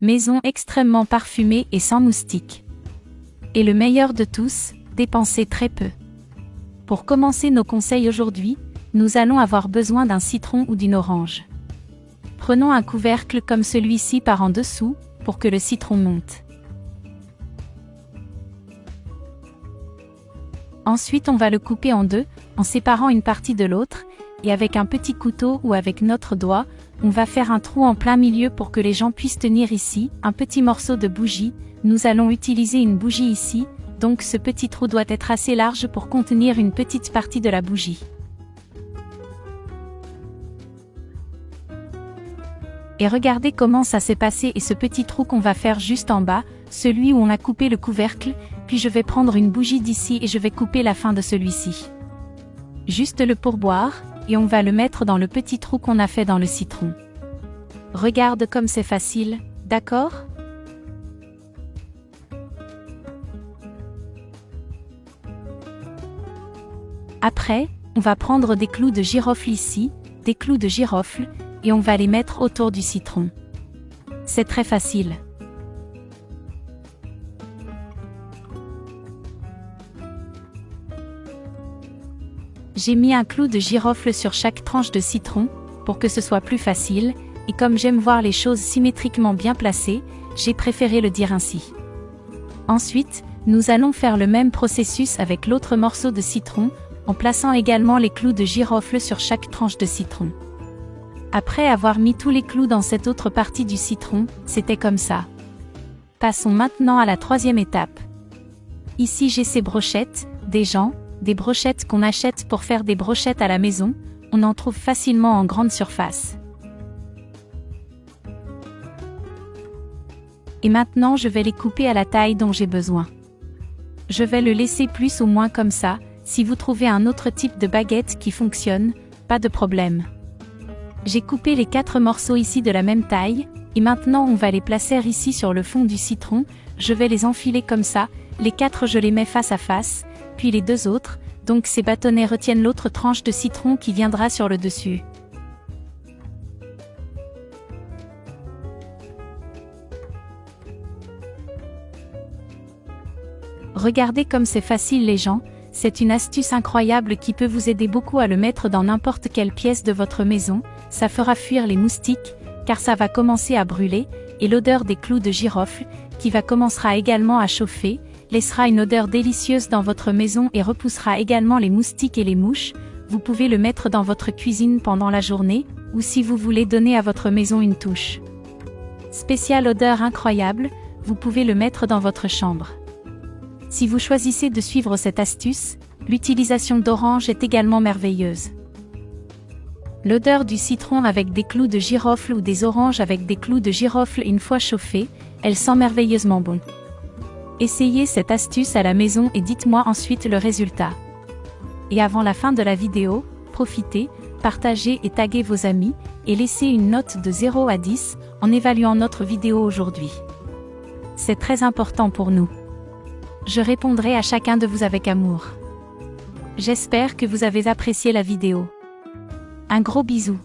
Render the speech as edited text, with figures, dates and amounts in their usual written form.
Maison extrêmement parfumée et sans moustiques. Et le meilleur de tous, dépensez très peu. Pour commencer nos conseils aujourd'hui, nous allons avoir besoin d'un citron ou d'une orange. Prenons un couvercle comme celui-ci par en dessous, pour que le citron monte. Ensuite on va le couper en deux, en séparant une partie de l'autre, et avec un petit couteau ou avec notre doigt, on va faire un trou en plein milieu pour que les gens puissent tenir ici, un petit morceau de bougie. Nous allons utiliser une bougie ici, donc ce petit trou doit être assez large pour contenir une petite partie de la bougie. Et regardez comment ça s'est passé et ce petit trou qu'on va faire juste en bas, celui où on a coupé le couvercle, puis je vais prendre une bougie d'ici et je vais couper la fin de celui-ci. Juste le pourboire, et on va le mettre dans le petit trou qu'on a fait dans le citron. Regarde comme c'est facile, d'accord ? Après, on va prendre des clous de girofle ici, des clous de girofle, et on va les mettre autour du citron. C'est très facile. J'ai mis un clou de girofle sur chaque tranche de citron, pour que ce soit plus facile, et comme j'aime voir les choses symétriquement bien placées, j'ai préféré le dire ainsi. Ensuite, nous allons faire le même processus avec l'autre morceau de citron, en plaçant également les clous de girofle sur chaque tranche de citron. Après avoir mis tous les clous dans cette autre partie du citron, c'était comme ça. Passons maintenant à la troisième étape. Ici j'ai ces brochettes, des brochettes qu'on achète pour faire des brochettes à la maison, on en trouve facilement en grande surface. Et maintenant je vais les couper à la taille dont j'ai besoin. Je vais le laisser plus ou moins comme ça, si vous trouvez un autre type de baguette qui fonctionne, pas de problème. J'ai coupé les 4 morceaux ici de la même taille, et maintenant on va les placer ici sur le fond du citron, je vais les enfiler comme ça, les 4 je les mets face à face, puis les 2 autres, donc ces bâtonnets retiennent l'autre tranche de citron qui viendra sur le dessus. Regardez comme c'est facile les gens, c'est une astuce incroyable qui peut vous aider beaucoup à le mettre dans n'importe quelle pièce de votre maison, ça fera fuir les moustiques, car ça va commencer à brûler, et l'odeur des clous de girofle, qui commencera également à chauffer, laissera une odeur délicieuse dans votre maison et repoussera également les moustiques et les mouches. Vous pouvez le mettre dans votre cuisine pendant la journée, ou si vous voulez donner à votre maison une touche spéciale odeur incroyable, vous pouvez le mettre dans votre chambre. Si vous choisissez de suivre cette astuce, l'utilisation d'orange est également merveilleuse. L'odeur du citron avec des clous de girofle ou des oranges avec des clous de girofle une fois chauffées, elle sent merveilleusement bon. Essayez cette astuce à la maison et dites-moi ensuite le résultat. Et avant la fin de la vidéo, profitez, partagez et taguez vos amis, et laissez une note de 0 à 10, en évaluant notre vidéo aujourd'hui. C'est très important pour nous. Je répondrai à chacun de vous avec amour. J'espère que vous avez apprécié la vidéo. Un gros bisou.